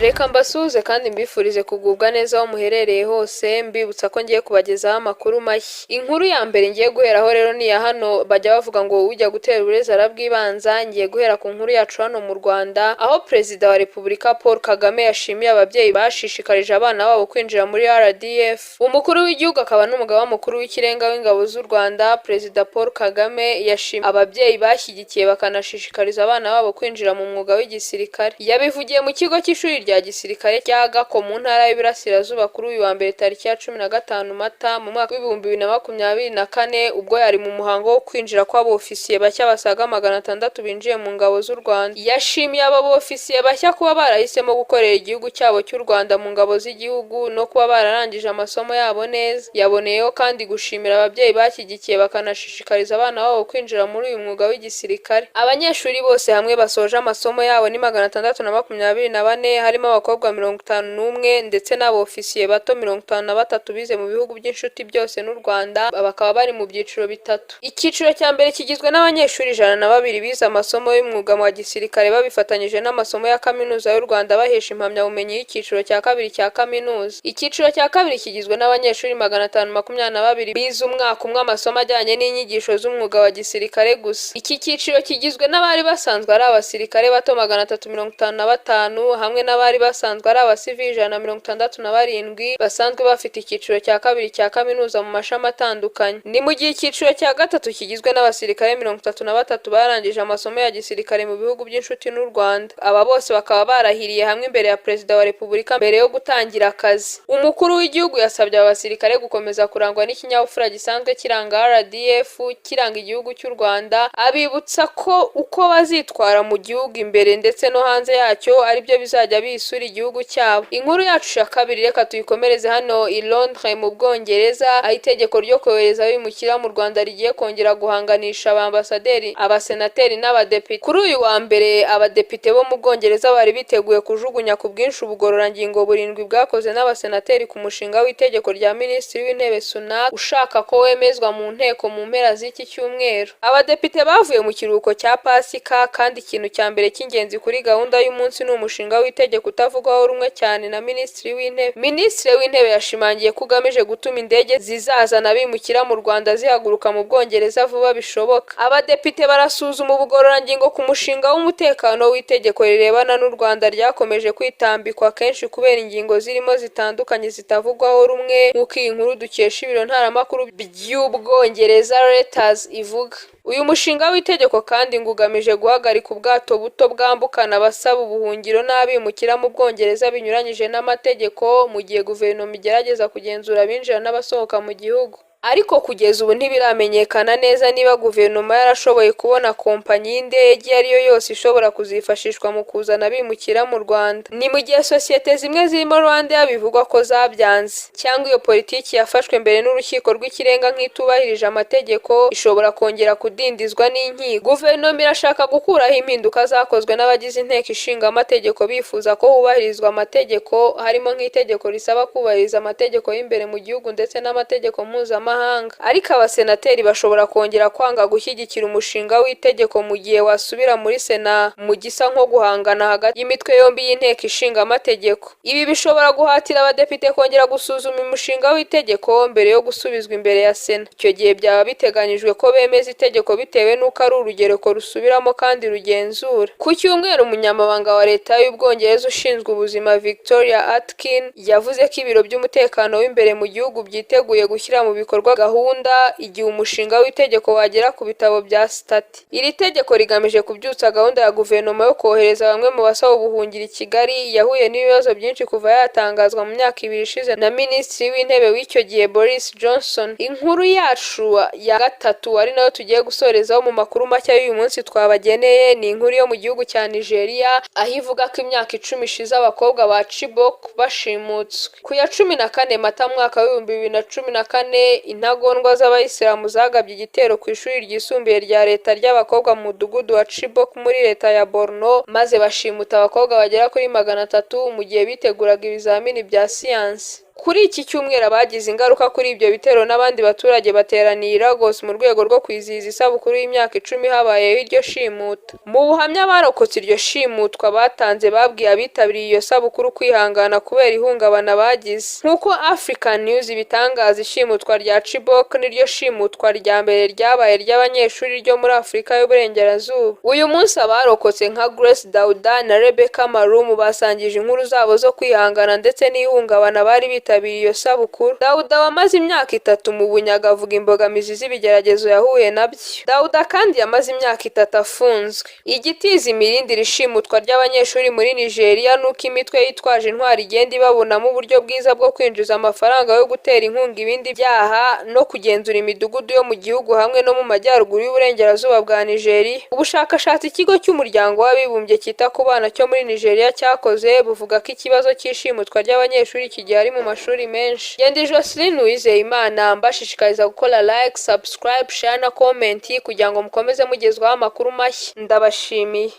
Reka mbasuhuze kandi mbifurize kugubwa neza aho muherereye hose, mbibutsa ko ngiye kubagezaho amakuru mashya. Inkuru ya mbere ngiye guheraho rero ni ya hano bajya bavuga ngo ujya gutera uburezi arabwibanza. Ngiye guhera ku nkuru yacu hano mu Rwanda, aho Perezida wa Repubulika Paul Kagame yashimiye ababyeyi bashishikarije abana babo kwinjira muri RDF. Umukuru w'igihugu akaba n'umugaba mukuru w'ikirenga w'ingabo z'u Rwanda, Perezida Paul Kagame yashimiye ababyeyi bashyigikiye bakanashishikariza abana babo kwinjira mu mwuga w'igisirikare. Yabivugiye mu kigo cy'ishuri rya gisirikare cya Gako mu ntara y'Iburasirazuba kuri uyu wa mbere tariki ya 15 Mata mu mwaka w'ibihumbi 2024, ubwo yari mu muhango wo kwinjira kw'abofisiye bashya basaga 600 binjiye mu ngabo z'u Rwanda. Yashimiye aba bofisiye bashya kuba barahisemo gukorera igihugu cyabo cy'u Rwanda mu ngabo z'igihugu no kuba bararangije amasomo yabo neza. Yaboneyeho kandi gushimira ababyeyi bashyigikiye bakanashishikariza abana babo kwinjira muri uyu mwuga w'igisirikare. Abanyeshuri bose hamwe basoje amasomo yabo ni 624, harimo abakobwa 51 ndetse n'abofisiye bato 53 bize mu bihugu by'inshuti byose n'u Rwanda, bakaba bari mu byiciro bitatu. Icyiciro cya mbere kigizwe n'abanyeshuri 102 bize amasomo y'umwuga wa gisirikare babifatanyije n'amasomo ya kaminuza y'u Rwanda bahesha impamyabumenyi y'icyiciro cya kabiri cya kaminuza. Icyiciro cya kabiri kigizwe n'abanyeshuri 522 bize umwaka umwe amasomo ajyanye n'inyigisho z'umwuga wa gisirikare gusa. Iki cyiciro kigizwe n'abari basanzwe ari abasirikare bato 355 hamwe n'abari basanzwe ari abasivili 167 basanzwe bafite icyiciro cya kabiri cya kaminuza mu mashami atandukanye. Ni mu gihe icyiciro cya gatatu kigizwe n'abasirikare 33 barangije amasomo ya gisirikare mu bihugu by'inshuti n'u Rwanda. Aba bose bakaba barahiriye hamwe imbere ya Perezida wa Repubulika mbere yo gutangira akazi. Umukuru w'igihugu yasabye aba basirikare gukomeza kurangwa n'ikinyabupfura gisanzwe kiranga RDF, kiranga igihugu cy'u Rwanda, abibutsa ko uko bazitwara mu gihugu imbere ndetse no hanze yacyo ari byo bizajya bisura igihugu cyabo. Inkuru yacu ya kabiri reka tuyikomereze hano i Londres mu Bwongereza, aho itegeko ryo kohereza abimukira mu Rwanda rigiye kongera guhanganisha abambasaderi, abasenateri n'abadepite. Kuri uyu wa mbere abadepite bo mu Bwongereza bari biteguye kujugunya ku bwinshi ubugororangingo burindwi bwakoze n'abasenateri ku mushinga w'itegeko rya Minisitiri w'Intebe Sunak ushaka ko wemezwa mu nteko mu mpera z'iki cyumweru. Abadepite bavuye mu kiruhuko cya Pasika kandi ikintu cya mbere cy'ingenzi kuri gahunda y'umunsi ni umushinga w'itegeko utavugwaho rumwe cyane na Minisitiri w'Intebe. Minisitiri w'Intebe yashimangiye ko ugamije gutuma indege zizazana abimukira mu Rwanda zihaguruka mu Bwongereza vuba bishoboka. Abadepite barasuzuma ubugororangingo ku mushinga w'umutekano w'itegeko rirebana n'u Rwanda ryakomeje kwitambikwa kenshi kubera ingingo zirimo zitandukanye zitavugwaho rumwe, nk'uko iyi nkuru dukesha ibiro ntaramakuru by'Ubwongereza Reuters ivuga. Uyu mushinga w'itegeko kandi ngo ugamije guhagarika ubwato buto bwambukana abasaba ubuhungiro n'abimukira mu Bwongereza binyuranyije n'amategeko, mu gihe guverinoma igerageza kugenzura abinjira n'abasohoka mu gihugu. Ariko kugeza ubu ntibiramenyekana neza niba guverinoma yarashoboye kubona kompanyi y'indege iyo ari yo yose ishobora kuzifashishwa mu kuzana abimukira mu Rwanda. Ni mu gihe sosiyete zimwe zirimo Rwandair bivugwa ko zabyanze, cyangwa iyo politiki yafashwe mbere n'urukiko rw'ikirenga nk'itubahirije amategeko ishobora kongera kudindizwa n'inkiko. Guverinoma irashaka gukuraho impinduka zakozwe n'abagize inteko ishinga amategeko bifuza ko hubahirizwa amategeko, harimo nk'itegeko risaba kubahiriza amategeko y'imbere mu gihugu ndetse n'amategeko mpuzamahanga. Ariko abasenateri bashobora kongera kwanga gushyigikira umushinga w'itegeko mu gihe wasubira muri Sena mu gisa nko guhangana hagati y'imitwe yombi y'inteko ishinga amategeko. Ibi bishobora guhatira abadepite kongera gusuzuma umushinga w'itegeko mbere yo gusubizwa imbere ya Sena. Icyo gihe byaba biteganyijwe ko bemeza itegeko bitewe n'uko ari urugereko rusubiramo kandi rugenzura. Ku cyumweru umunyamabanga wa leta y'Ubwongereza ushinzwe ubuzima Victoria Atkin yavuze ko ibiro by'umutekano w'imbere mu gihugu byiteguye gushyira mu bikorwa gahunda igihe umushinga w'itegeko wagera ku bitabo bya stati. Iri tegeko rigamije kubyutsa gahunda ya guverinoma yo kohereza bamwe mu basaba ubuhungiro i Kigali yahuye n'ibibazo byinshi kuva yatangazwa mu myaka 2 ishize na Minisitiri w'Intebe w'icyo gihe Boris Johnson. Inkuru yacu ya gatatu ari nayo tugiye gusorezaho mu makuru mashya y'uyu munsi twabageneye ni inkuru yo mu gihugu cya Nigeria, aho ivuga ko imyaka 10 ishize abakobwa ba Chibok bashimutswe. Ku ya 14 Mata mwaka wa 2014 intagondwa z'abayisilamu zagabye igitero ku ishuri ryisumbuye rya leta ry'abakobwa mu mudugudu wa Chibok muri leta ya Borno, maze bashimuta abakobwa bagera kuri 300 mu gihe biteguraga ibizamini bya siyansi. Kuri iki cyumweru abagize ingaruka kuri ibyo bitero n'abandi baturage bateraniye i Lagos mu rwego rwo kwizihiza isabukuru y'imyaka 10 habayeho iryo shimuta. Mu buhamya barokotse iryo shimutwa batanze babwiye abitabiriye iyo sabukuru kwihangana kubera ihungabana bagize. Nk'uko African News ibitangaza, ishimutwa rya Chibok niryo shimutwa rya mbere ryabaye ry'abanyeshuri ryo muri Afurika y'Uburengerazuba. Uyu munsi abarokotse nka Grace Dauda na Rebecca Marum basangije inkuru zabo zo kwihangana ndetse n'ihungabana bari bitabiriye iyo sabukuru. Dauda wamaze imyaka 3 mu bunyaga avuga imbogamizi z'ibigeragezo yahuye nabyo. Dauda kandi yamaze imyaka 3 afunzwe. Igitiza imirindi rishimutwa ry'abanyeshuri muri Nigeria nuko imitwe yitwaje intwari igenda ibabonamo uburyo bwiza bwo kwinjiza amafaranga yo gutera inkunga ibindi byaha no kugenzura imidugudu yo mu gihugu hamwe no mu majyaruguru y'uburengerazuba bwa Nigeria. Ubushakashatsi ikigo cy'umuryango w'abibumbye cyita ku bana cyo muri Nigeria cyakoze buvuga ko ikibazo cy'ishimutwa ry'abanyeshuri kigihari mu mashuri menshi. Yendi Jocelyn Uwizeyimana mbashishikariza gukora like, subscribe, share na comment kugira ngo mukomeze mugezwaho amakuru mashya. Ndabashimiye.